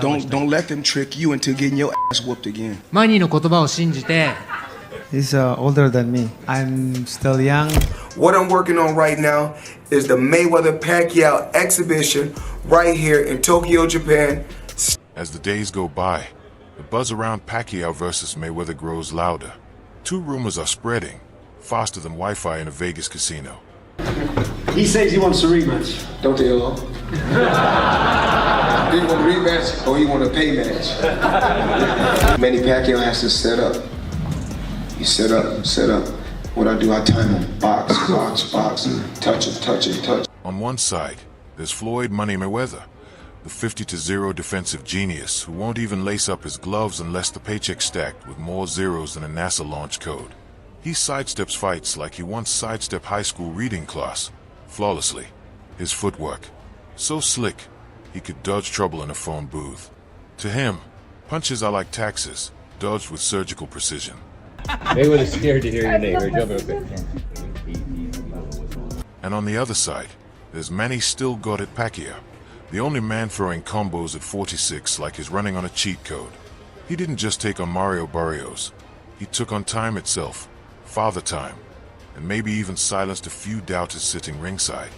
Don't let them trick you into getting your ass whooped again. マニーの言葉を信じて He's older than me. I'm still young. What I'm working on right now is the Mayweather Pacquiao exhibition right here in Tokyo, Japan. As the days go by, the buzz around Pacquiao versus Mayweather grows louder. Two rumors are spreading, faster than Wi-Fi in a Vegas casino. He says he wants a rematch. Don't they all? Do you want a rematch or you want a pay match? Manny Pacquiao has to set up. You set up. What I do, I time him. Box, touch him. On one side, there's Floyd Money Mayweather, the 50-0 defensive genius who won't even lace up his gloves unless the paycheck's stacked with more zeros than a NASA launch code. He sidesteps fights like he once sidestepped high school reading class, flawlessly. His footwork, so slick, he could dodge trouble in a phone booth. To him, punches are like taxes, dodged with surgical precision. Mayweather's scared to hear your name. And on the other side, there's Manny Still Got It Pacquiao, the only man throwing combos at 46 like he's running on a cheat code. He didn't just take on Mario Barrios, he took on time itself, Father Time, and maybe even silenced a few doubters sitting ringside.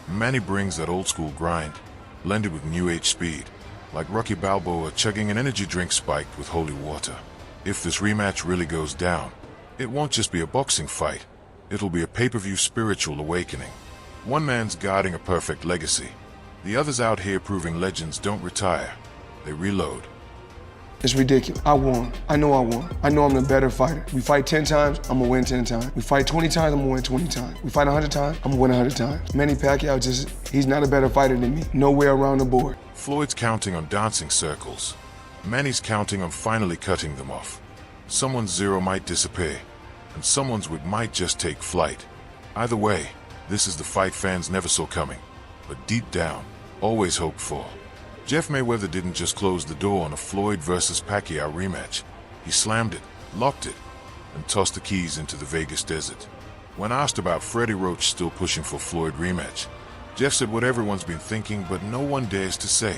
Manny brings that old school grind, blended with new age speed, like Rocky Balboa chugging an energy drink spiked with holy water. If this rematch really goes down, it won't just be a boxing fight, it'll be a pay-per-view spiritual awakening. One man's guarding a perfect legacy, the other's out here proving legends don't retire, they reload. It's ridiculous. I won. I know I won. I know I'm the better fighter. We fight 10 times, I'm gonna win 10 times. We fight 20 times, I'm gonna win 20 times. We fight 100 times, I'm gonna win 100 times. Manny Pacquiao he's not a better fighter than me. Nowhere around the board. Floyd's counting on dancing circles. Manny's counting on finally cutting them off. Someone's zero might disappear, and someone's would might just take flight. Either way, this is the fight fans never saw coming, but deep down, always hoped for. Jeff Mayweather didn't just close the door on a Floyd versus Pacquiao rematch. He slammed it, locked it, and tossed the keys into the Vegas desert. When asked about Freddie Roach still pushing for Floyd rematch, Jeff said what everyone's been thinking but no one dares to say.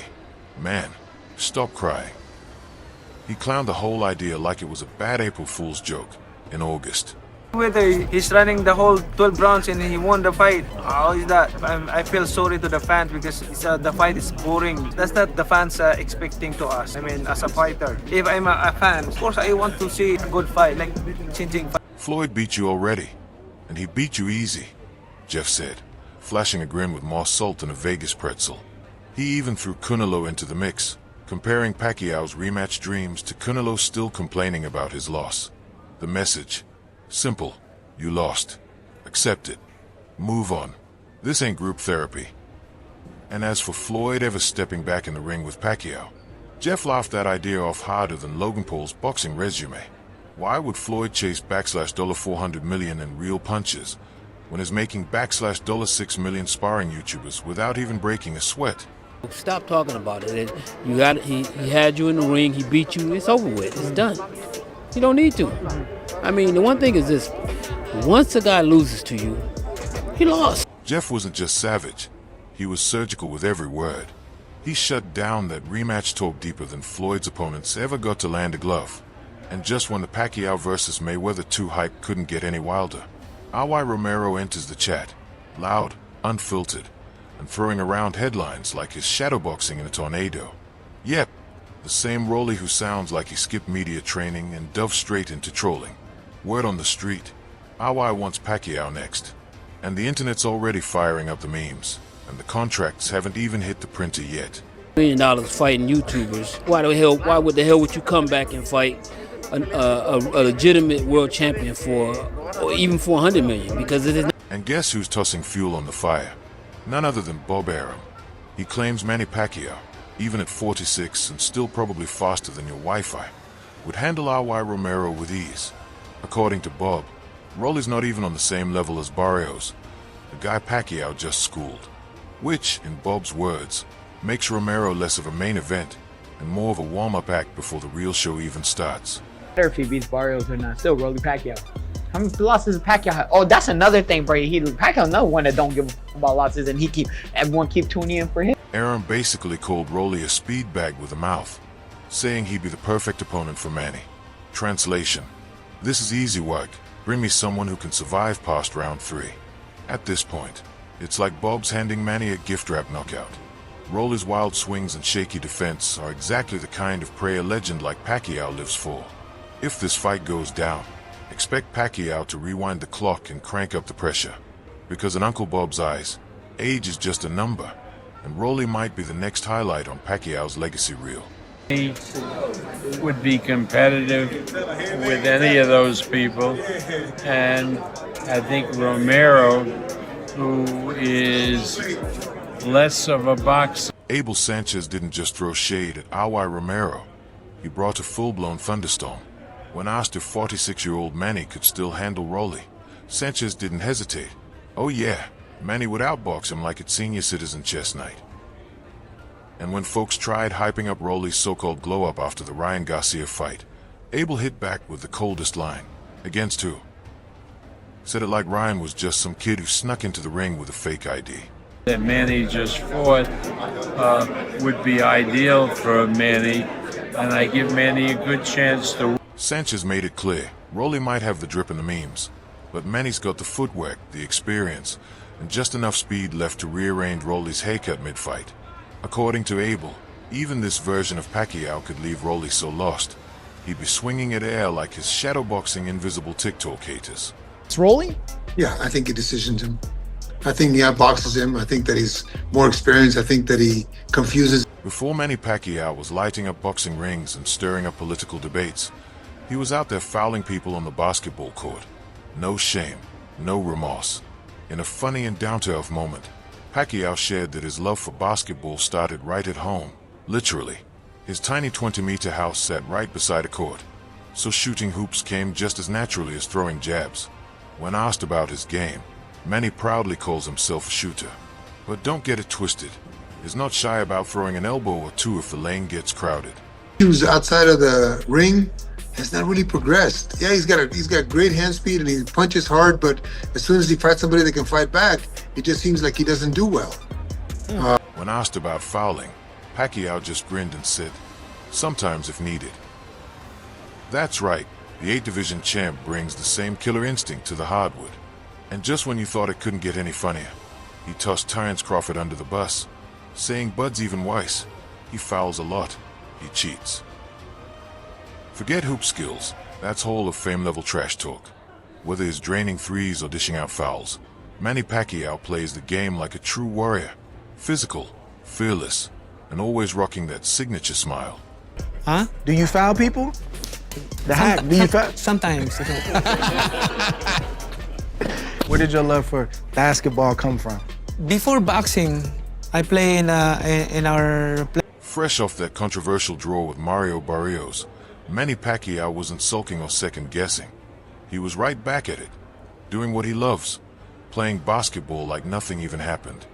Man, stop crying. He clowned the whole idea like it was a bad April Fool's joke in August. Whether he's running the whole 12 rounds and he won the fight, how is that? I feel sorry to the fans because the fight is boring. That's not the fans expecting to us. I mean, as a fighter, if I'm a fan, of course I want to see a good fight, like changing fight. Floyd beat you already, and he beat you easy, Jeff said, flashing a grin with more salt than a Vegas pretzel. He even threw Canelo into the mix, comparing Pacquiao's rematch dreams to Canelo still complaining about his loss. The message: simple, you lost. Accept it. Move on. This ain't group therapy. And as for Floyd ever stepping back in the ring with Pacquiao, Jeff laughed that idea off harder than Logan Paul's boxing resume. Why would Floyd chase $400 million in real punches when he's making $6 million sparring YouTubers without even breaking a sweat? Stop talking about it. He had you in the ring, he beat you, it's over with, it's done. You don't need to. I mean, the one thing is this, once a guy loses to you, he lost. Jeff wasn't just savage, he was surgical with every word. He shut down that rematch talk deeper than Floyd's opponents ever got to land a glove. And just when the Pacquiao versus Mayweather 2 hype couldn't get any wilder, Romero enters the chat, loud, unfiltered, and throwing around headlines like he's shadowboxing in a tornado. Yep, the same Rolly who sounds like he skipped media training and dove straight into trolling. Word on the street, wants Pacquiao next. And the internet's already firing up the memes, and the contracts haven't even hit the printer yet. $1 million fighting YouTubers. Why would the hell would you come back and fight a legitimate world champion or even for $100 million? Because it is not. And guess who's tossing fuel on the fire? None other than Bob Arum. He claims Manny Pacquiao, even at 46 and still probably faster than your Wi-Fi, would handle Romero with ease. According to Bob, Rolly's not even on the same level as Barrios, the guy Pacquiao just schooled. Which, in Bob's words, makes Romero less of a main event and more of a warm-up act before the real show even starts. If he beats Barrios or not, still Rolly Pacquiao. How many losses Pacquiao had? Oh, that's another thing, bro. Pacquiao another one that don't give about losses, and everyone keep tuning in for him. Arum basically called Rolly a speed bag with a mouth, saying he'd be the perfect opponent for Manny. Translation: this is easy work, bring me someone who can survive past round 3. At this point, it's like Bob's handing Manny a gift wrap knockout. Rolly's wild swings and shaky defense are exactly the kind of prey a legend like Pacquiao lives for. If this fight goes down, expect Pacquiao to rewind the clock and crank up the pressure. Because in Uncle Bob's eyes, age is just a number, and Rolly might be the next highlight on Pacquiao's legacy reel. He would be competitive with any of those people, and I think Romero, who is less of a boxer. Abel Sanchez didn't just throw shade at Arum Romero. He brought a full-blown thunderstorm. When asked if 46-year-old Manny could still handle Rolly, Sanchez didn't hesitate. Oh yeah, Manny would outbox him like it's senior citizen chess night. And when folks tried hyping up Rolly's so-called glow-up after the Ryan Garcia fight, Abel hit back with the coldest line. Against who? Said it like Ryan was just some kid who snuck into the ring with a fake ID. That Manny just fought would be ideal for Manny, and I give Manny a good chance to. Sanchez made it clear, Rolly might have the drip and the memes, but Manny's got the footwork, the experience, and just enough speed left to rearrange Rolly's haircut mid-fight. According to Abel, even this version of Pacquiao could leave Rolly so lost, he'd be swinging at air like his shadowboxing invisible TikTok haters. It's Rolly? Yeah, I think he decisions him. I think he outboxes him. I think that he's more experienced. I think that he confuses. Before Manny Pacquiao was lighting up boxing rings and stirring up political debates, he was out there fouling people on the basketball court. No shame, no remorse. In a funny and down-to-earth moment, Pacquiao shared that his love for basketball started right at home, literally. His tiny 20-meter house sat right beside a court, so shooting hoops came just as naturally as throwing jabs. When asked about his game, Manny proudly calls himself a shooter. But don't get it twisted. He's not shy about throwing an elbow or two if the lane gets crowded. Who's outside of the ring has not really progressed. Yeah, he's got great hand speed and he punches hard, but as soon as he fights somebody that can fight back, it just seems like he doesn't do well. When asked about fouling, Pacquiao just grinned and said, sometimes if needed. That's right, the 8-division champ brings the same killer instinct to the hardwood. And just when you thought it couldn't get any funnier, he tossed Terence Crawford under the bus, saying Bud's even worse. He fouls a lot. He cheats. Forget hoop skills. That's Hall of Fame level trash talk. Whether he's draining threes or dishing out fouls, Manny Pacquiao plays the game like a true warrior. Physical, fearless, and always rocking that signature smile. Huh? Do you foul people? The hack, do you foul? Sometimes. Where did your love for basketball come from? Before boxing, I play in our. Fresh off that controversial draw with Mario Barrios, Manny Pacquiao wasn't sulking or second-guessing. He was right back at it, doing what he loves, playing basketball like nothing even happened.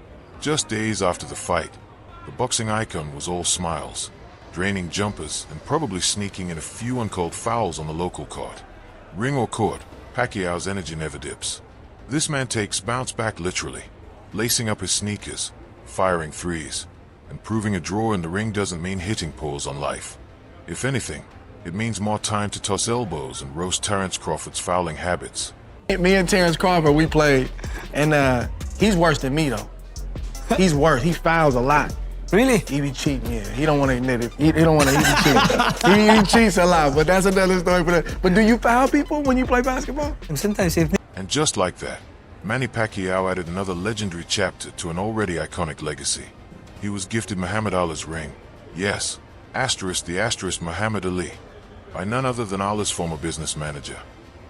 Just days after the fight, the boxing icon was all smiles, draining jumpers and probably sneaking in a few uncalled fouls on the local court. Ring or court, Pacquiao's energy never dips. This man takes bounce back literally, lacing up his sneakers, firing threes, and proving a draw in the ring doesn't mean hitting pause on life. If anything, it means more time to toss elbows and roast Terence Crawford's fouling habits. Me and Terence Crawford, we played, and he's worse than me though. He's worse. He fouls a lot. Really? He be cheating, yeah. He don't want to admit it. He don't want to. He be cheating. he cheats a lot, but that's another story for that. But do you foul people when you play basketball? And sometimes if. And just like that, Manny Pacquiao added another legendary chapter to an already iconic legacy. He was gifted Muhammad Ali's ring. Yes, the Muhammad Ali, by none other than Ali's former business manager.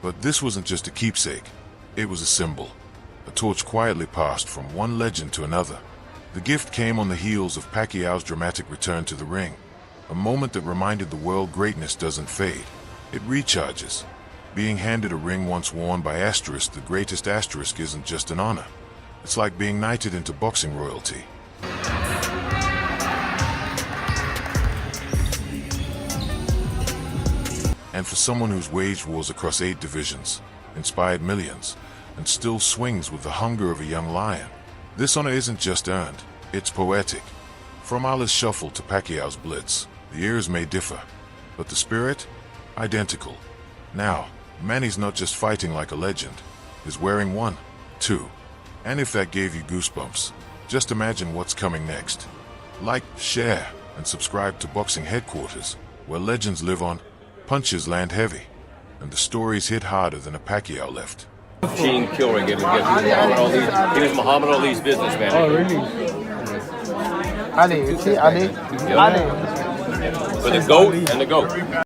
But this wasn't just a keepsake. It was a symbol. A torch quietly passed from one legend to another. The gift came on the heels of Pacquiao's dramatic return to the ring. A moment that reminded the world greatness doesn't fade. It recharges. Being handed a ring once worn by the greatest isn't just an honor. It's like being knighted into boxing royalty. And for someone who's waged wars across 8 divisions, inspired millions, and still swings with the hunger of a young lion, this honor isn't just earned, it's poetic. From Ali's shuffle to Pacquiao's blitz, the ears may differ, but the spirit, identical. Now, Manny's not just fighting like a legend, he's wearing one, too. And if that gave you goosebumps, just imagine what's coming next. Like, share, and subscribe to Boxing Headquarters, where legends live on, punches land heavy, and the stories hit harder than a Pacquiao left. Machine killer. He was Muhammad Ali's businessman. Oh, really? Ali, you see Ali? Ali. For the GOAT and the GOAT.